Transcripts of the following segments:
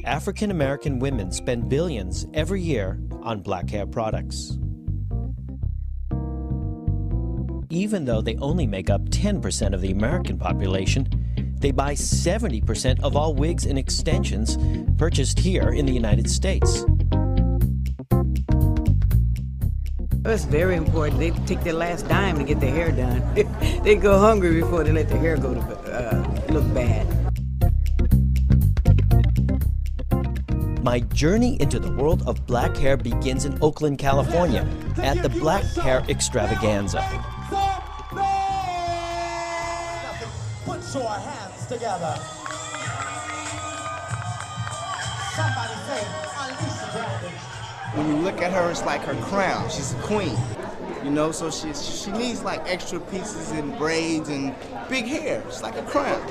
African American women spend billions every year on black hair products. Even though they only make up 10% of the American population, they buy 70% of all wigs and extensions purchased here in the United States. It's very important. They take their last dime to get their hair done. They go hungry before they let their hair go to look bad. My journey into the world of black hair begins in Oakland, California, at the Black Hair Extravaganza. Put your hands together. Somebody say, unleash the dragon. When you look at her, it's like her crown. She's a queen, you know, so she needs like extra pieces and braids and big hair. It's like a crown.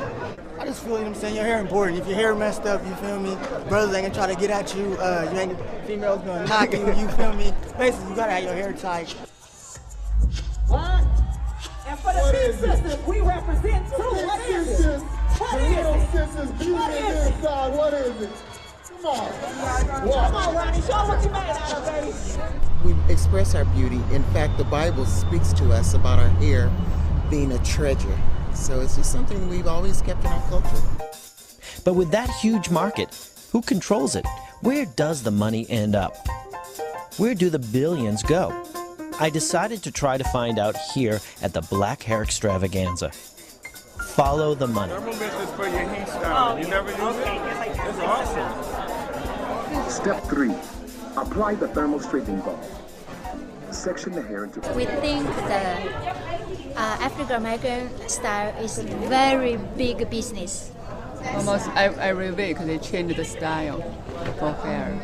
I just feel, you know what I'm saying, your hair important. If your hair messed up, you feel me, brothers ain't gonna try to get at you, females gonna knock you, you feel me. Basically, you gotta have your hair tight. What? And for the big sisters, we represent too. What is it? What is it? What is it? What is it? Come on. Come on, Ronnie. Show what you made out of, baby. We express our beauty. In fact, the Bible speaks to us about our hair being a treasure. So it's just something we've always kept in our culture. But with that huge market, who controls it? Where does the money end up? Where do the billions go? I decided to try to find out here at the Black Hair Extravaganza. Follow the money. Thermometer for your hairstyle. You never use it? It's awesome. Step 3. Apply the thermal straightening ball. Section the hair into... We think the African American style is a very big business. Almost every week they change the style for hair.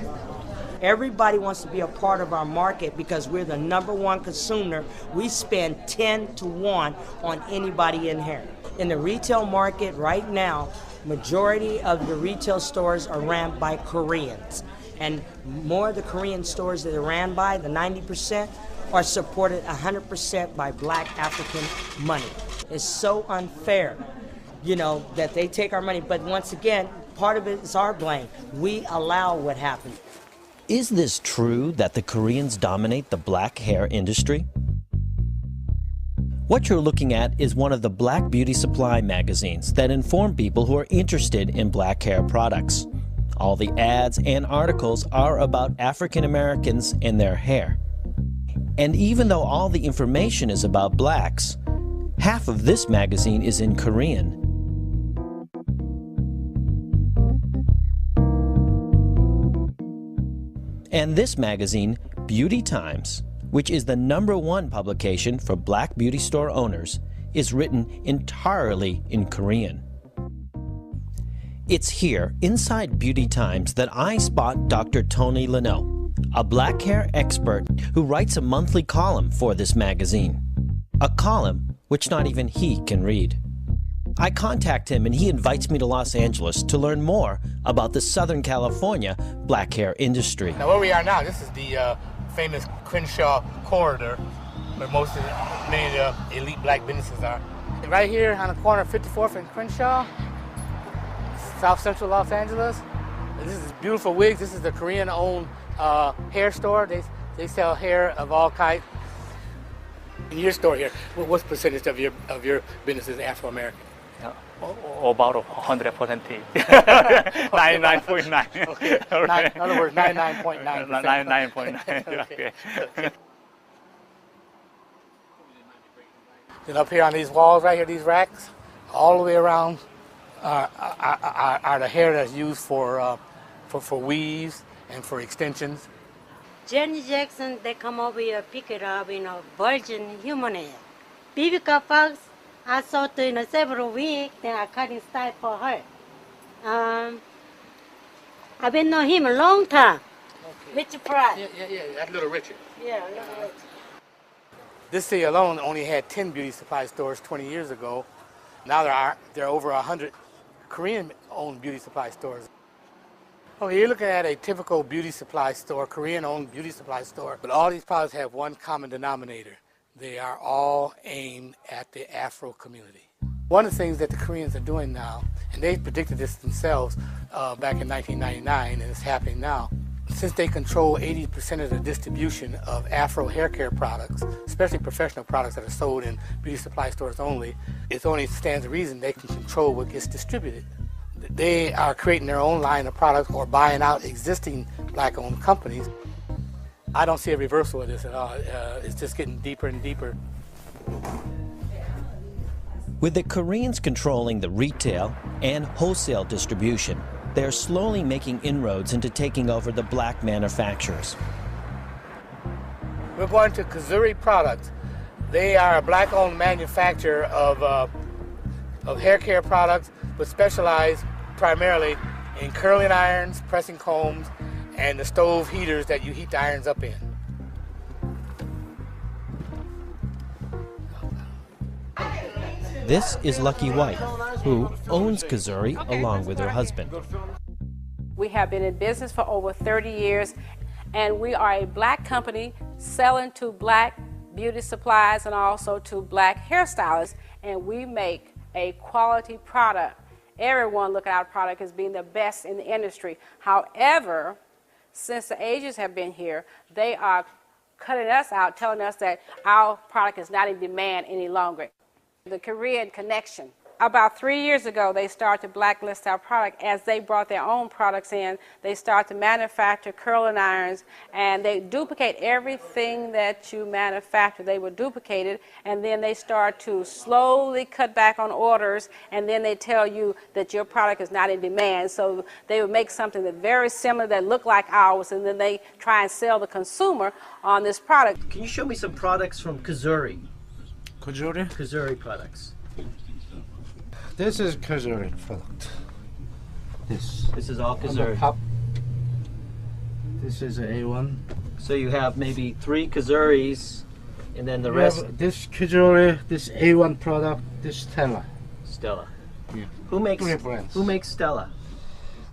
Everybody wants to be a part of our market because we're the #1 consumer. We spend 10 to 1 on anybody in hair. In the retail market right now, majority of the retail stores are ran by Koreans. And more of the Korean stores that are ran by, the 90%, are supported 100% by black African money. It's so unfair, you know, that they take our money. But once again, part of it is our blame. We allow what happened. Is this true that the Koreans dominate the black hair industry? What you're looking at is one of the Black Beauty Supply magazines that inform people who are interested in black hair products. All the ads and articles are about African Americans and their hair. And even though all the information is about blacks, half of this magazine is in Korean. And this magazine, Beauty Times, which is the #1 publication for black beauty store owners, is written entirely in Korean. It's here, inside Beauty Times, that I spot Dr. Tony Leno, a black hair expert who writes a monthly column for this magazine. A column which not even he can read. I contact him and he invites me to Los Angeles to learn more about the Southern California black hair industry. Now where we are now, this is the famous Crenshaw corridor where many of the elite black businesses are. Right here on the corner of 54th and Crenshaw, South Central Los Angeles. This is beautiful wigs. This is the Korean-owned hair store. They sell hair of all kinds. In your store here, what's percentage of your business is Afro-American? About 100%. 99.9. Okay. Okay. In other words, 99.9%. 99.9. Okay. Then up here on these walls right here, these racks, all the way around are the hair that's used for weaves and for extensions. Janet Jackson, they come over here, pick it up, virgin human hair. Vivica Fox, I saw her several weeks, then I cut in style for her. I've been knowing him a long time. Okay. Richard Pryor. Yeah, that's Little Richard. Yeah, Little Richard. This city alone only had 10 beauty supply stores 20 years ago. Now there are over 100 Korean-owned beauty supply stores. Oh, you're looking at a typical beauty supply store, Korean-owned beauty supply store, but all these products have one common denominator. They are all aimed at the Afro community. One of the things that the Koreans are doing now And they predicted this themselves back in 1999, and it's happening now. Since they control 80% of the distribution of Afro hair care products, especially professional products that are sold in beauty supply stores only, it only stands to reason they can control what gets distributed. They are creating their own line of products or buying out existing black-owned companies. I don't see a reversal of this at all. It's just getting deeper and deeper. With the Koreans controlling the retail and wholesale distribution, they are slowly making inroads into taking over the black manufacturers. We're going to Kazuri Products. They are a black-owned manufacturer of hair care products, but specialize primarily in curling irons, pressing combs, and the stove heaters that you heat the irons up in. This is Lucky White, who owns Kazuri along with her husband. We have been in business for over 30 years, and we are a black company selling to black beauty supplies and also to black hairstylists, and we make a quality product. Everyone look at our product as being the best in the industry. However, since the Asians have been here, they are cutting us out, telling us that our product is not in demand any longer. The Korean connection. About 3 years ago, they started to blacklist our product. As they brought their own products in, they started to manufacture curling irons, and they duplicate everything that you manufacture. They would duplicate it, and then they start to slowly cut back on orders, and then they tell you that your product is not in demand. So they would make something that's very similar that looked like ours, and then they try and sell the consumer on this product. Can you show me some products from Kazuri? Kazuri? Kazuri products. This is Kazuri product. This is all Kazuri. This is A1. So you have maybe 3 Kazuris, and then the rest. This Kazuri, this A1 product, this Stella. Stella. Yeah. Who makes? 3 brands. Who makes Stella?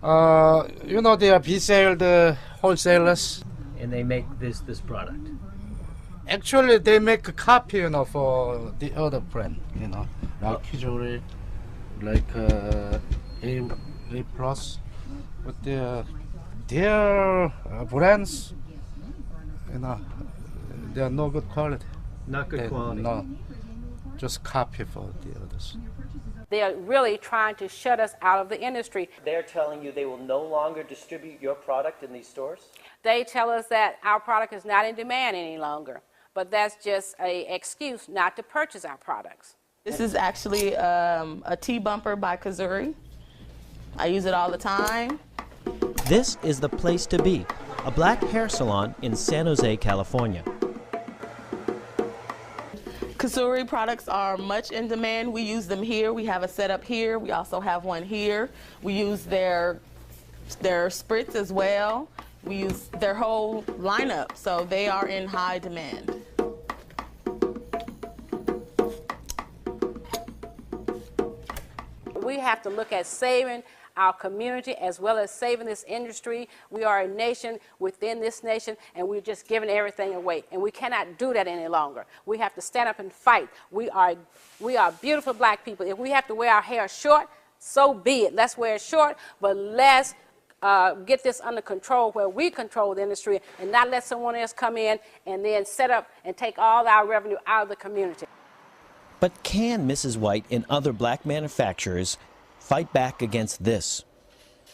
You know, they are resale the wholesalers. And they make this product. Actually, they make a copy, you know, for the other brand, you know, like Kazuri, like A plus, but their brands, you know, they are no good quality. Not good quality. No, just copy for the others. They are really trying to shut us out of the industry. They're telling you they will no longer distribute your product in these stores? They tell us that our product is not in demand any longer, but that's just an excuse not to purchase our products. This is actually a T-bumper by Kazuri. I use it all the time. This is the place to be, a black hair salon in San Jose, California. Kazuri products are much in demand. We use them here. We have a setup here. We also have one here. We use their spritz as well. We use their whole lineup, so they are in high demand. We have to look at saving our community as well as saving this industry. We are a nation within this nation, and we're just giving everything away, and we cannot do that any longer. We have to stand up and fight. We are beautiful black people. If we have to wear our hair short, so be it. Let's wear it short, but let's get this under control where we control the industry and not let someone else come in and then set up and take all our revenue out of the community. But can Mrs. White and other black manufacturers fight back against this?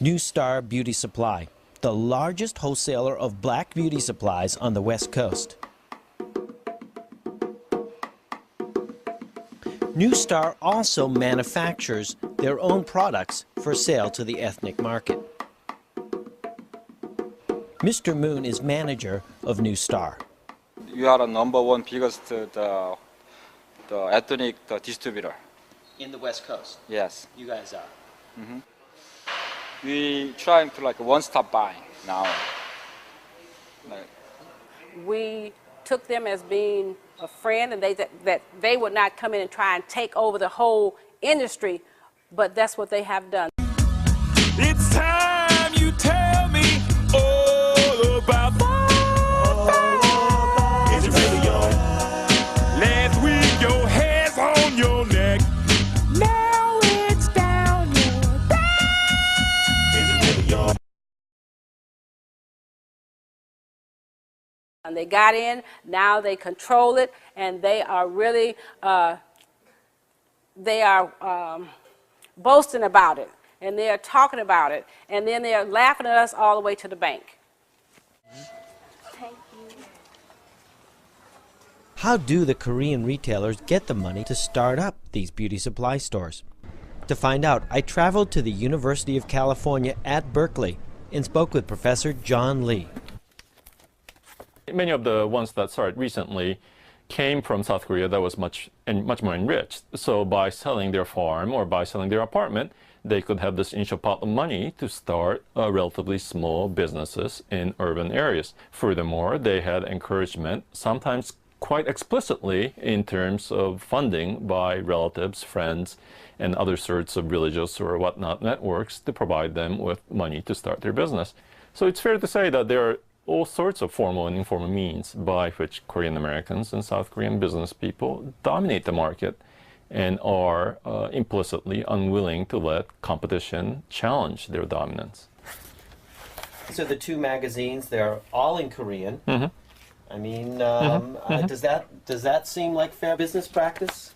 New Star Beauty Supply, the largest wholesaler of black beauty supplies on the West Coast. New Star also manufactures their own products for sale to the ethnic market. Mr. Moon is manager of New Star. You are the #1 biggest the ethnic distributor. In the West Coast? Yes. You guys are? Mm-hmm. We trying to like one-stop buying now. We took them as being a friend, and that they would not come in and try and take over the whole industry, but that's what they have done. It's time you tell me all about Is it really yours? Last week your hair's on your neck. Now it's down your and they got in. Now they control it, and they are really boasting about it, and they are talking about it, and then they are laughing at us all the way to the bank. How do the Korean retailers get the money to start up these beauty supply stores? To find out, I traveled to the University of California at Berkeley and spoke with Professor John Lee. Many of the ones that started recently came from South Korea that was much more enriched. So by selling their farm or by selling their apartment, they could have this initial pot of money to start relatively small businesses in urban areas. Furthermore, they had encouragement, sometimes quite explicitly in terms of funding by relatives, friends, and other sorts of religious or whatnot networks to provide them with money to start their business. So it's fair to say that there are all sorts of formal and informal means by which Korean Americans and South Korean business people dominate the market and are implicitly unwilling to let competition challenge their dominance. So the two magazines, they're all in Korean. Mm-hmm. I mean, does that seem like fair business practice?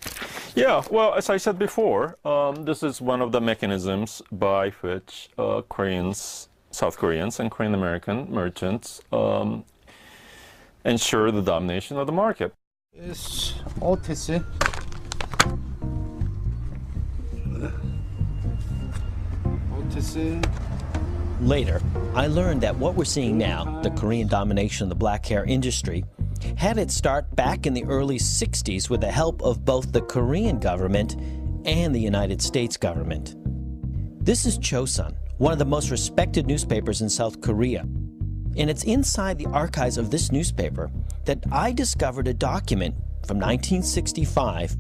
Yeah, well, as I said before, this is one of the mechanisms by which South Koreans and Korean American merchants ensure the domination of the market. It's OTC. OTC. Later, I learned that what we're seeing now, the Korean domination of the black hair industry, had its start back in the early 60s with the help of both the Korean government and the United States government. This is Chosun, one of the most respected newspapers in South Korea. And it's inside the archives of this newspaper that I discovered a document from 1965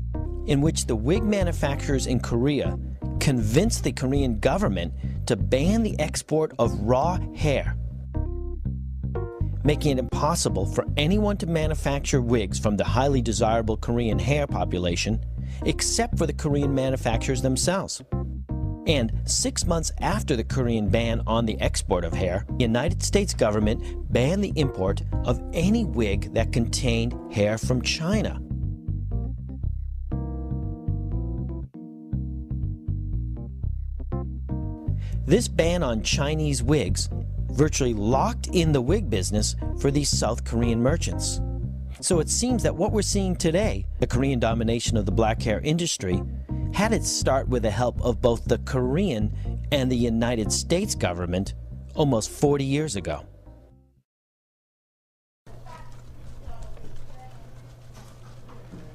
in which the wig manufacturers in Korea convinced the Korean government to ban the export of raw hair, making it impossible for anyone to manufacture wigs from the highly desirable Korean hair population, except for the Korean manufacturers themselves. And 6 months after the Korean ban on the export of hair, the United States government banned the import of any wig that contained hair from China. This ban on Chinese wigs virtually locked in the wig business for these South Korean merchants. So it seems that what we're seeing today, the Korean domination of the black hair industry, had its start with the help of both the Korean and the United States government almost 40 years ago.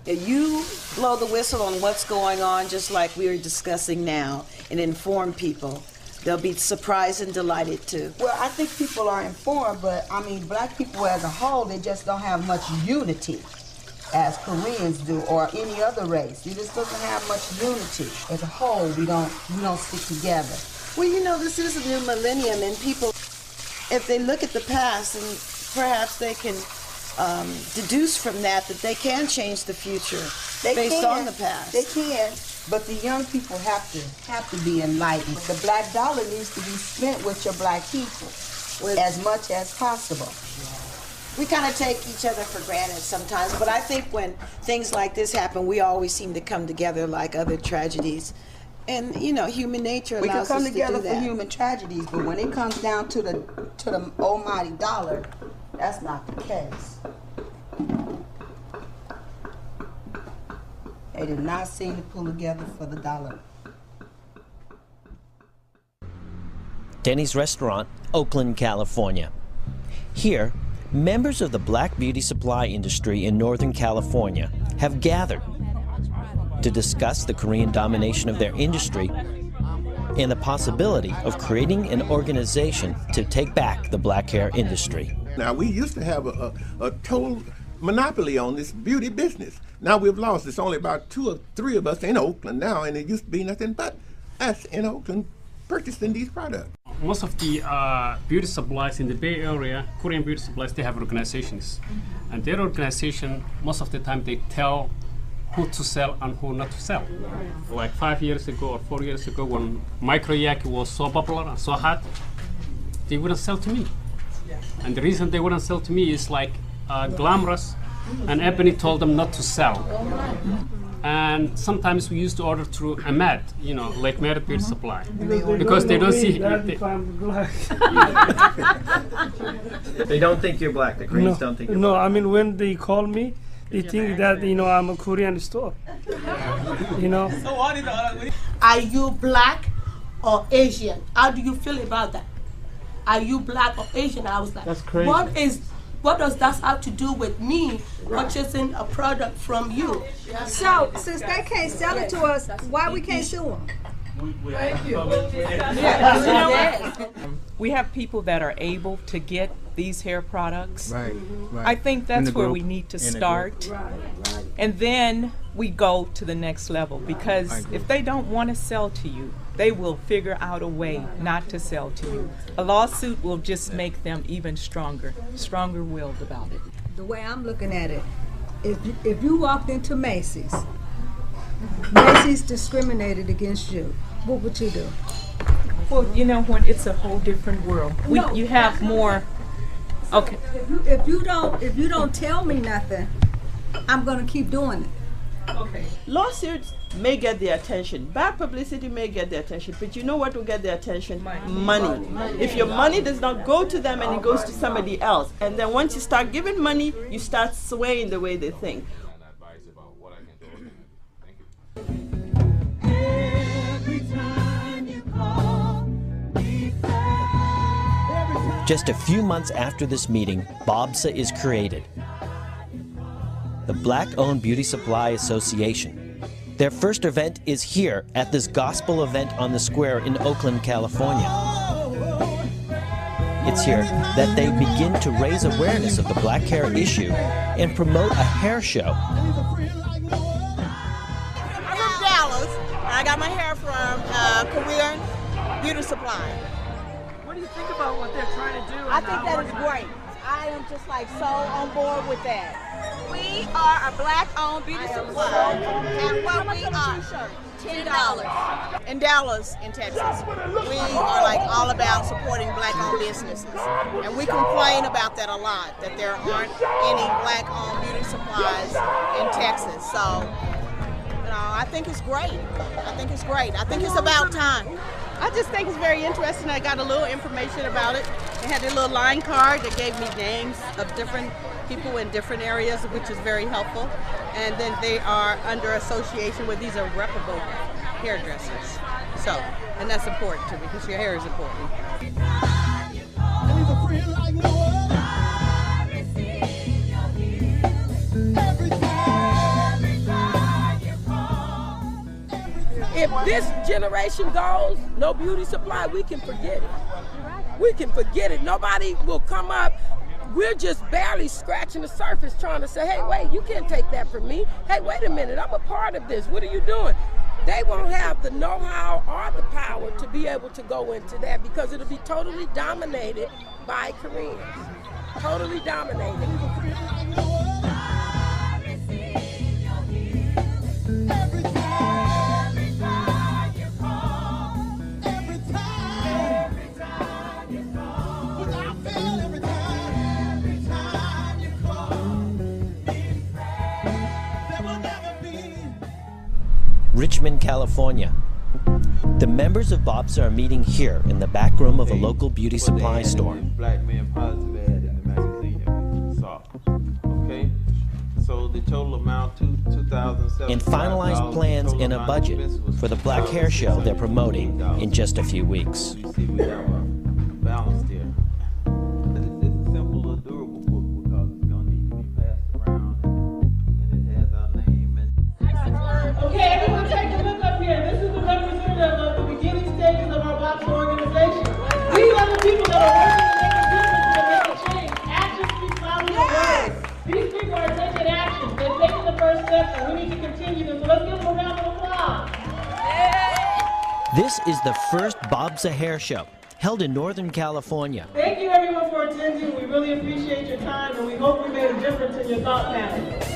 You blow the whistle on what's going on, just like we are discussing now, and inform people. They'll be surprised and delighted too. Well, I think people are informed, but I mean, black people as a whole, they just don't have much unity as Koreans do, or any other race. It just doesn't have much unity. As a whole, we don't stick together. Well, you know, this is a new millennium, and people, if they look at the past, and perhaps they can deduce from that they can change the future based on the past. They can. But the young people have to be enlightened. The black dollar needs to be spent with your black people as much as possible. We kind of take each other for granted sometimes, but I think when things like this happen, we always seem to come together like other tragedies. And, you know, human nature allows us to do that. We can come together for human tragedies, but when it comes down to the almighty dollar, that's not the case. They did not seem to pull together for the dollar. Denny's Restaurant, Oakland, California. Here, members of the black beauty supply industry in Northern California have gathered to discuss the Korean domination of their industry and the possibility of creating an organization to take back the black hair industry. Now, we used to have a total monopoly on this beauty business. Now we've lost. It's only about 2 or 3 of us in Oakland now, and it used to be nothing but us in Oakland purchasing these products. Most of the beauty supplies in the Bay Area, Korean beauty supplies, they have organizations. And their organization, most of the time, they tell who to sell and who not to sell. Like 5 years ago or 4 years ago, when Micro Yak was so popular and so hot, they wouldn't sell to me. And the reason they wouldn't sell to me is like, glamorous, and Ebony told them not to sell. And sometimes we used to order through Ahmed, you know, Lake Merritt Beauty Supply, because they don't see. They don't think you're black. The Koreans don't think you're black. No, I mean when they call me, they think that I'm a Korean store. You know. Are you black or Asian? How do you feel about that? Are you black or Asian? I was like, that's crazy. What does that have to do with me purchasing a product from you? So, since they can't sell it to us, why we can't sue them? Thank you. We have people that are able to get these hair products. Right. I think that's where we need to start. And then we go to the next level, because if they don't want to sell to you, they will figure out a way not to sell to you. A lawsuit will just make them even stronger-willed about it. The way I'm looking at it, if you walked into Macy's, Macy's discriminated against you, what would you do? Well, you know what? It's a whole different world. You have more. Okay. If you don't tell me nothing, I'm gonna keep doing it. Okay. Lawsuits may get their attention. Bad publicity may get their attention, but you know what will get their attention? Money. If your money does not go to them and it goes to somebody else, and then once you start giving money, you start swaying the way they think. Just a few months after this meeting, BOBSA is created, the Black-Owned Beauty Supply Association. Their first event is here at this gospel event on the square in Oakland, California. It's here that they begin to raise awareness of the black hair issue and promote a hair show. I'm from Dallas. I got my hair from Korean Beauty Supply. What do you think about what they're trying to do? I think that is great. I am just like so on board with that. We are a black-owned beauty supply, and what we are, $10 in Dallas, in Texas. We are like all about supporting black-owned businesses, and we complain about that a lot, that there aren't any black-owned beauty supplies in Texas. So, you know, I think it's great. I think it's great. I think it's about time. I just think it's very interesting. I got a little information about it. They had a little line card that gave me names of different people in different areas, which is very helpful. And then they are under association with, these are reputable hairdressers. So, and that's important too, because your hair is important. If this generation goes, no beauty supply, we can forget it. We can forget it. Nobody will come up. We're just barely scratching the surface trying to say, hey, wait, you can't take that from me. Hey, wait a minute, I'm a part of this. What are you doing? They won't have the know-how or the power to be able to go into that, because it'll be totally dominated by Koreans. Totally dominated. Richmond, California. The members of BOBSA are meeting here in the back room of a local beauty supply store. Black men positive ad in the magazine that we saw. Okay, so the total amount $2,700. And finalized plans in a budget for the black hair show they're promoting in just a few weeks. You see, we have a balance there. It's a simple little durable book, because it's going to need to be passed around, and it has our name and. Okay, everyone take a look up here. This is the representative of the beginning stages of our BOBSA organization. These are the people that are working to make a difference, to make a change. Action speaks louder than words. These people are taking action. They're taking the first step, and we need to continue this. So let's give them a round of applause. This is the first BOBSA hair show, held in Northern California. Thank you everyone for attending. We really appreciate your time, and we hope we made a difference in your thought pattern.